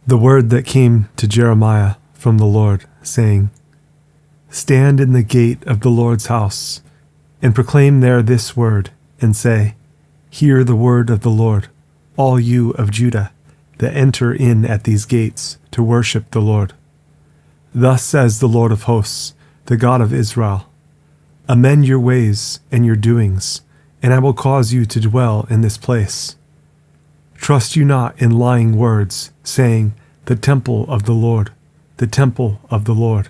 The word that came to Jeremiah from the Lord, saying, Stand in the gate of the Lord's house, and proclaim there this word, and say, Hear the word of the Lord, all you of Judah, that enter in at these gates to worship the Lord. Thus says the Lord of hosts, the God of Israel, Amend your ways and your doings, and I will cause you to dwell in this place. Trust you not in lying words, saying, The temple of the Lord, the temple of the Lord.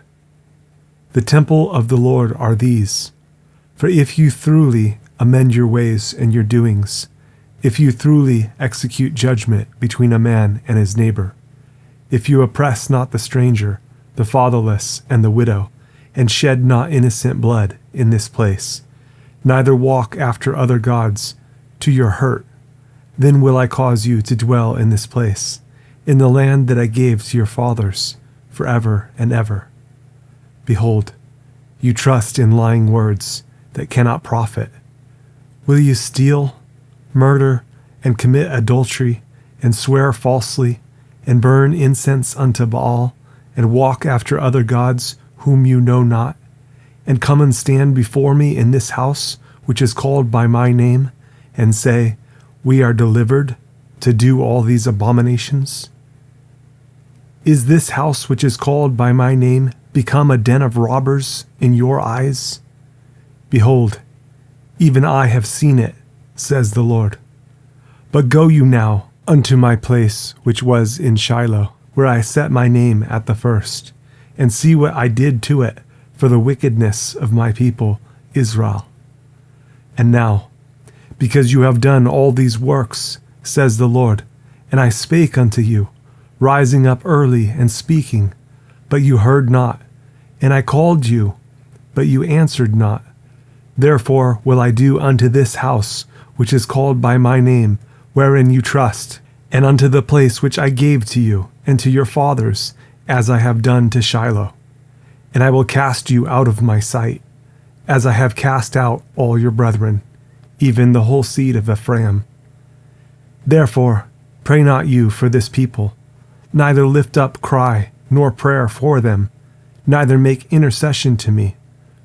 The temple of the Lord are these. For if you truly amend your ways and your doings, if you truly execute judgment between a man and his neighbor, if you oppress not the stranger, the fatherless, and the widow, and shed not innocent blood in this place, neither walk after other gods to your hurt, then will I cause you to dwell in this place, in the land that I gave to your fathers, forever and ever. Behold, you trust in lying words that cannot profit. Will you steal, murder, and commit adultery, and swear falsely, and burn incense unto Baal, and walk after other gods whom you know not, and come and stand before me in this house which is called by my name, and say, We are delivered to do all these abominations? Is this house which is called by my name become a den of robbers in your eyes? Behold, even I have seen it, says the Lord. But go you now unto my place which was in Shiloh, where I set my name at the first, and see what I did to it for the wickedness of my people Israel. And now, because you have done all these works, says the Lord, and I spake unto you, rising up early and speaking, but you heard not, and I called you, but you answered not. Therefore will I do unto this house which is called by my name, wherein you trust, and unto the place which I gave to you and to your fathers, as I have done to Shiloh. And I will cast you out of my sight, as I have cast out all your brethren, even the whole seed of Ephraim. Therefore pray not you for this people, neither lift up cry nor prayer for them, neither make intercession to me,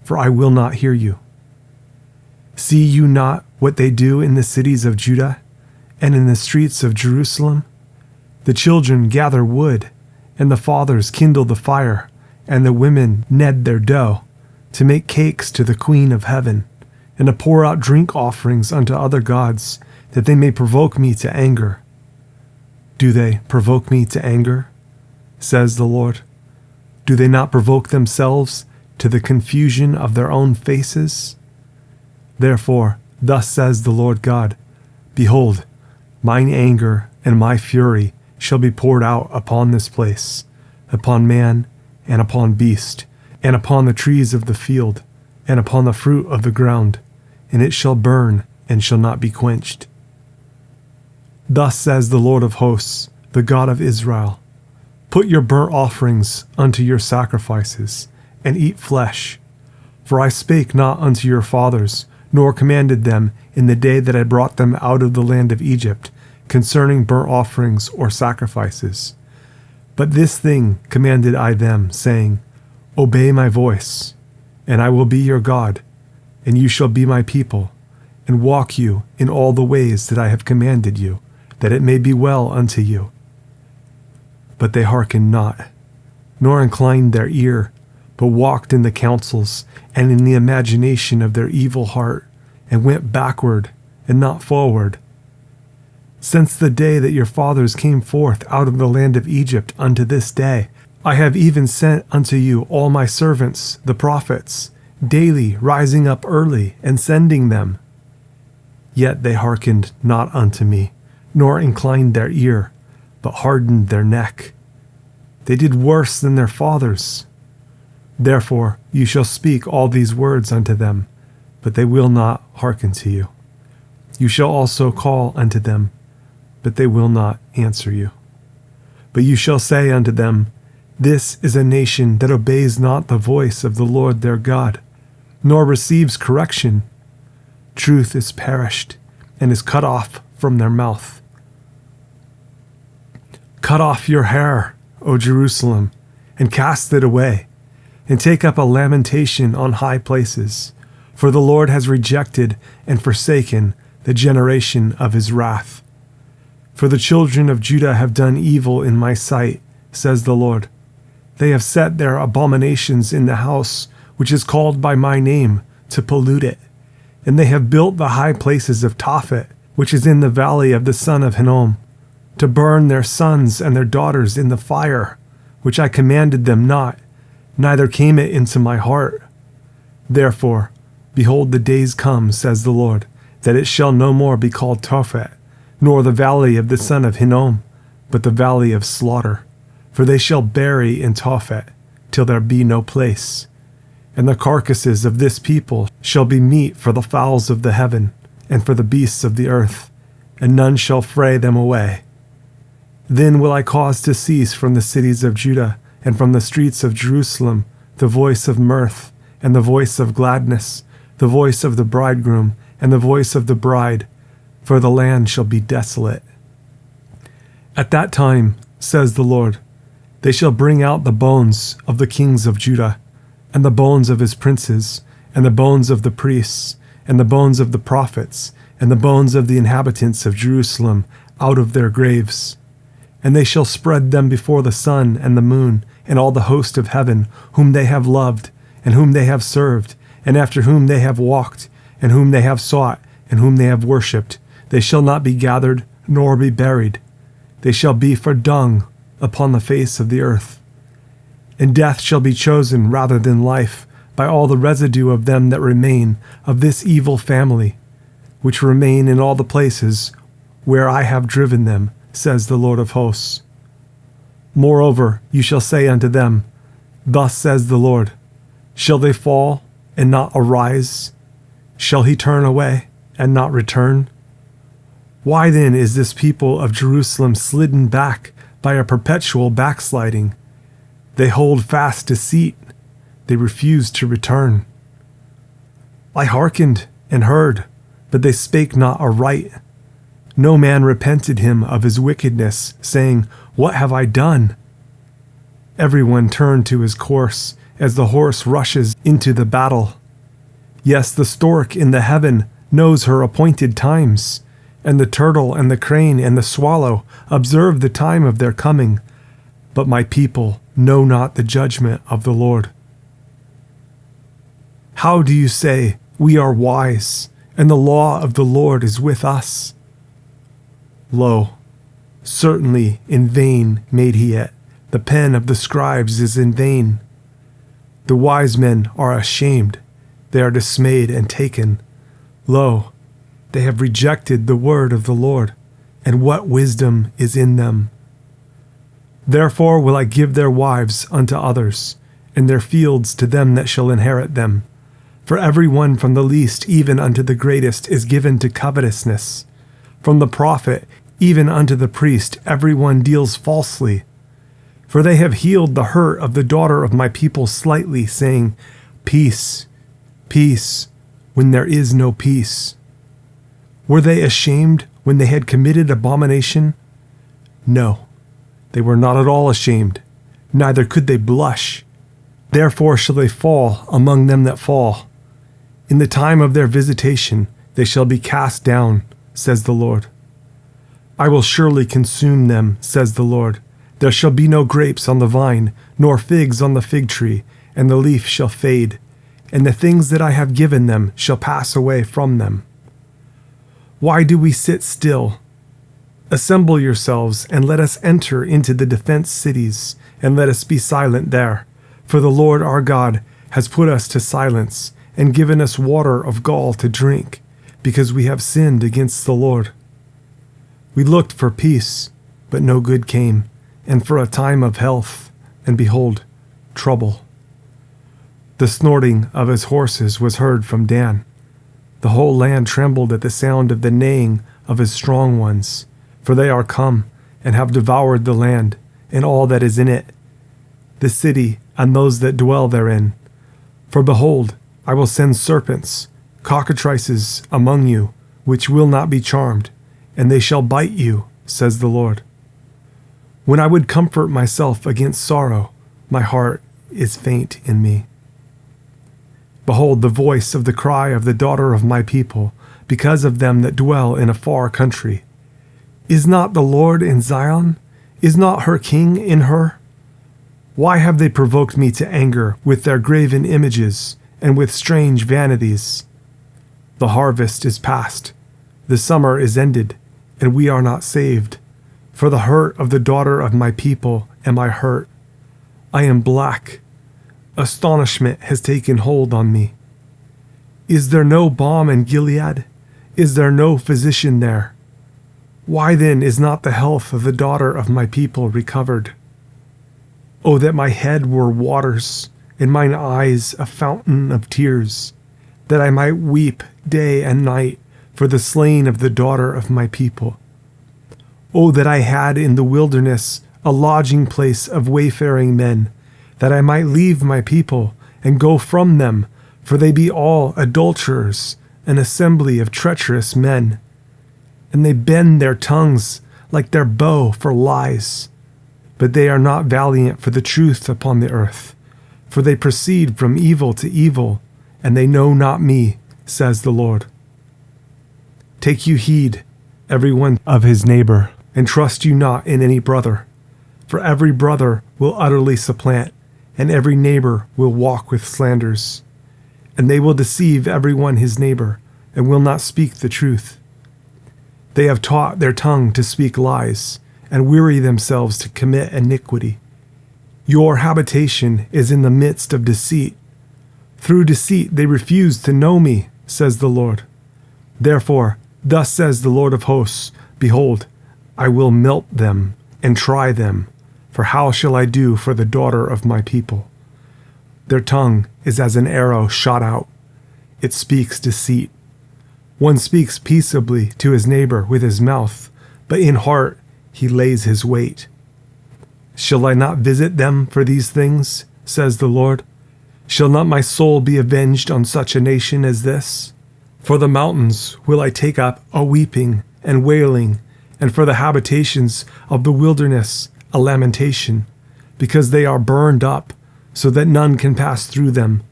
for I will not hear you. See you not what they do in the cities of Judah, and in the streets of Jerusalem? The children gather wood, and the fathers kindle the fire, and the women knead their dough, to make cakes to the Queen of Heaven, and to pour out drink offerings unto other gods, that they may provoke me to anger. Do they provoke me to anger? Says the Lord. Do they not provoke themselves to the confusion of their own faces? Therefore, thus says the Lord God, Behold, mine anger and my fury shall be poured out upon this place, upon man and upon beast, and upon the trees of the field, and upon the fruit of the ground, and it shall burn and shall not be quenched. Thus says the Lord of hosts, the God of Israel, Put your burnt offerings unto your sacrifices, and eat flesh. For I spake not unto your fathers, nor commanded them in the day that I brought them out of the land of Egypt, concerning burnt offerings or sacrifices. But this thing commanded I them, saying, Obey my voice, and I will be your God, and you shall be my people, and walk you in all the ways that I have commanded you, that it may be well unto you. But they hearkened not, nor inclined their ear, but walked in the counsels and in the imagination of their evil heart, and went backward and not forward. Since the day that your fathers came forth out of the land of Egypt unto this day, I have even sent unto you all my servants, the prophets, daily rising up early and sending them. Yet they hearkened not unto me, nor inclined their ear, but hardened their neck. They did worse than their fathers. Therefore you shall speak all these words unto them, but they will not hearken to you. You shall also call unto them, but they will not answer you. But you shall say unto them, This is a nation that obeys not the voice of the Lord their God, nor receives correction. Truth is perished, and is cut off from their mouth. Cut off your hair, O Jerusalem, and cast it away, and take up a lamentation on high places, for the Lord has rejected and forsaken the generation of his wrath. For the children of Judah have done evil in my sight, says the Lord. They have set their abominations in the house which is called by my name, to pollute it. And they have built the high places of Tophet, which is in the valley of the son of Hinnom, to burn their sons and their daughters in the fire, which I commanded them not, neither came it into my heart. Therefore, behold, the days come, says the Lord, that it shall no more be called Tophet, nor the valley of the son of Hinnom, but the valley of slaughter. For they shall bury in Tophet, till there be no place. And the carcasses of this people shall be meat for the fowls of the heaven, and for the beasts of the earth, and none shall fray them away. Then will I cause to cease from the cities of Judah, and from the streets of Jerusalem, the voice of mirth, and the voice of gladness, the voice of the bridegroom, and the voice of the bride, for the land shall be desolate. At that time, says the Lord, they shall bring out the bones of the kings of Judah, and the bones of his princes, and the bones of the priests, and the bones of the prophets, and the bones of the inhabitants of Jerusalem out of their graves. And they shall spread them before the sun and the moon, and all the host of heaven, whom they have loved, and whom they have served, and after whom they have walked, and whom they have sought, and whom they have worshipped. They shall not be gathered, nor be buried. They shall be for dung upon the face of the earth. And death shall be chosen rather than life by all the residue of them that remain of this evil family, which remain in all the places where I have driven them, says the Lord of hosts. Moreover, you shall say unto them, Thus says the Lord, Shall they fall and not arise? Shall he turn away and not return? Why then is this people of Jerusalem slidden back by a perpetual backsliding? They hold fast deceit. They refuse to return. I hearkened and heard, but they spake not aright. No man repented him of his wickedness, saying, What have I done? Everyone turned to his course, as the horse rushes into the battle. Yes, the stork in the heaven knows her appointed times, and the turtle and the crane and the swallow observe the time of their coming. But my people know not the judgment of the Lord. How do you say, We are wise, and the law of the Lord is with us? Lo, certainly in vain made he it. The pen of the scribes is in vain. The wise men are ashamed. They are dismayed and taken. Lo, they have rejected the word of the Lord, and what wisdom is in them? Therefore will I give their wives unto others, and their fields to them that shall inherit them. For every one from the least even unto the greatest is given to covetousness. From the prophet even unto the priest every one deals falsely. For they have healed the hurt of the daughter of my people slightly, saying, Peace, peace, when there is no peace. Were they ashamed when they had committed abomination? No, they were not at all ashamed, neither could they blush. Therefore shall they fall among them that fall. In the time of their visitation they shall be cast down, says the Lord. I will surely consume them, says the Lord. There shall be no grapes on the vine, nor figs on the fig tree, and the leaf shall fade, and the things that I have given them shall pass away from them. Why do we sit still? Assemble yourselves, and let us enter into the defense cities, and let us be silent there. For the Lord our God has put us to silence, and given us water of gall to drink, because we have sinned against the Lord. We looked for peace, but no good came, and for a time of health, and behold, trouble. The snorting of his horses was heard from Dan. The whole land trembled at the sound of the neighing of his strong ones, for they are come, and have devoured the land, and all that is in it, the city, and those that dwell therein. For behold, I will send serpents, cockatrices among you, which will not be charmed, and they shall bite you, says the Lord. When I would comfort myself against sorrow, my heart is faint in me. Behold the voice of the cry of the daughter of my people, because of them that dwell in a far country. Is not the Lord in Zion? Is not her king in her? Why have they provoked me to anger with their graven images and with strange vanities? The harvest is past, the summer is ended, and we are not saved. For the hurt of the daughter of my people am I hurt. I am black. Astonishment has taken hold on me. Is there no balm in Gilead? Is there no physician there? Why then is not the health of the daughter of my people recovered? Oh, that my head were waters, and mine eyes a fountain of tears, that I might weep day and night for the slain of the daughter of my people. Oh, that I had in the wilderness a lodging place of wayfaring men, that I might leave my people and go from them, for they be all adulterers, an assembly of treacherous men. And they bend their tongues like their bow for lies. But they are not valiant for the truth upon the earth, for they proceed from evil to evil, and they know not me, says the Lord. Take you heed, every one of his neighbor, and trust you not in any brother. For every brother will utterly supplant, and every neighbor will walk with slanders. And they will deceive every one his neighbor, and will not speak the truth. They have taught their tongue to speak lies, and weary themselves to commit iniquity. Your habitation is in the midst of deceit. Through deceit they refuse to know me, says the Lord. Therefore, thus says the Lord of hosts, Behold, I will melt them and try them, for how shall I do for the daughter of my people? Their tongue is as an arrow shot out. It speaks deceit. One speaks peaceably to his neighbor with his mouth, but in heart he lays his wait. Shall I not visit them for these things, says the Lord? Shall not my soul be avenged on such a nation as this? For the mountains will I take up a weeping and wailing, and for the habitations of the wilderness a lamentation, because they are burned up, so that none can pass through them.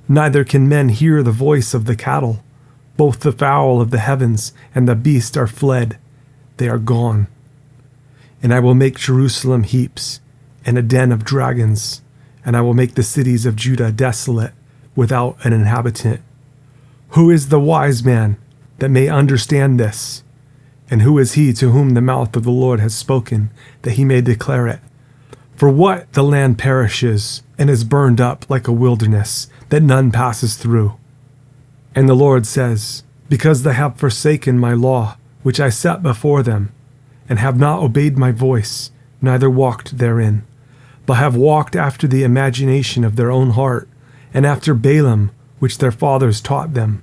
Neither can men hear the voice of the cattle. Both the fowl of the heavens and the beast are fled. They are gone. And I will make Jerusalem heaps, and a den of dragons, and I will make the cities of Judah desolate, without an inhabitant. Who is the wise man that may understand this? And who is he to whom the mouth of the Lord has spoken, that he may declare it? For what the land perishes, and is burned up like a wilderness, that none passes through. And the Lord says, Because they have forsaken my law, which I set before them, and have not obeyed my voice, neither walked therein, but have walked after the imagination of their own heart, and after Balaam, which their fathers taught them.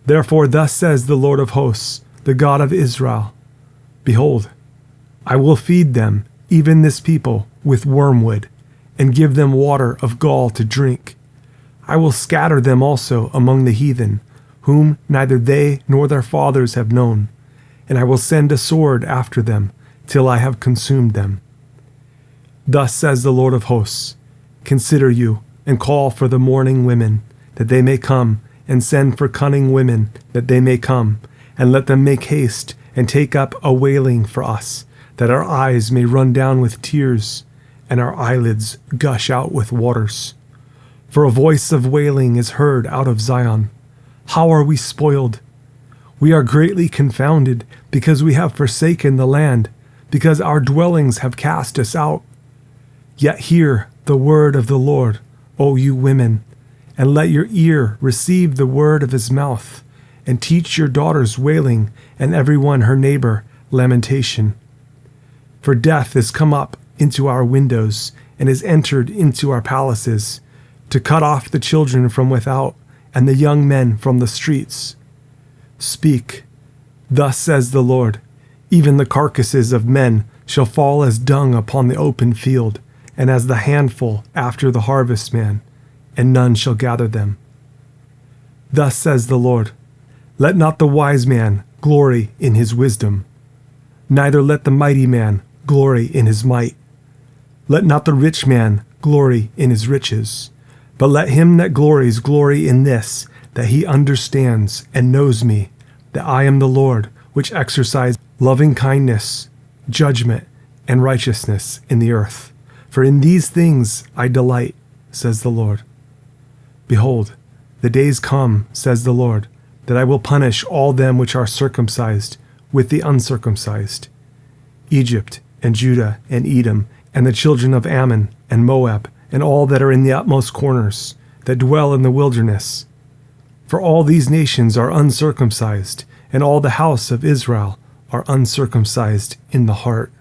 Therefore thus says the Lord of hosts, the God of Israel, Behold, I will feed them, even this people, with wormwood, and give them water of gall to drink. I will scatter them also among the heathen, whom neither they nor their fathers have known, and I will send a sword after them, till I have consumed them. Thus says the Lord of hosts, Consider you, and call for the mourning women, that they may come, and send for cunning women, that they may come, and let them make haste, and take up a wailing for us, that our eyes may run down with tears, and our eyelids gush out with waters. For a voice of wailing is heard out of Zion. How are we spoiled? We are greatly confounded, because we have forsaken the land, because our dwellings have cast us out. Yet hear the word of the Lord, O you women, and let your ear receive the word of his mouth, and teach your daughters wailing, and every one her neighbor lamentation. For death is come up into our windows, and is entered into our palaces, to cut off the children from without, and the young men from the streets. Speak, thus says the Lord, even the carcasses of men shall fall as dung upon the open field, and as the handful after the harvestman, and none shall gather them. Thus says the Lord, let not the wise man glory in his wisdom, neither let the mighty man glory in his might. Let not the rich man glory in his riches, but let him that glories glory in this, that he understands and knows me, that I am the Lord, which exercise loving kindness, judgment, and righteousness in the earth. For in these things I delight, says the Lord. Behold, the days come, says the Lord, that I will punish all them which are circumcised with the uncircumcised, Egypt and Judah and Edom, and the children of Ammon and Moab, and all that are in the utmost corners, that dwell in the wilderness. For all these nations are uncircumcised, and all the house of Israel are uncircumcised in the heart.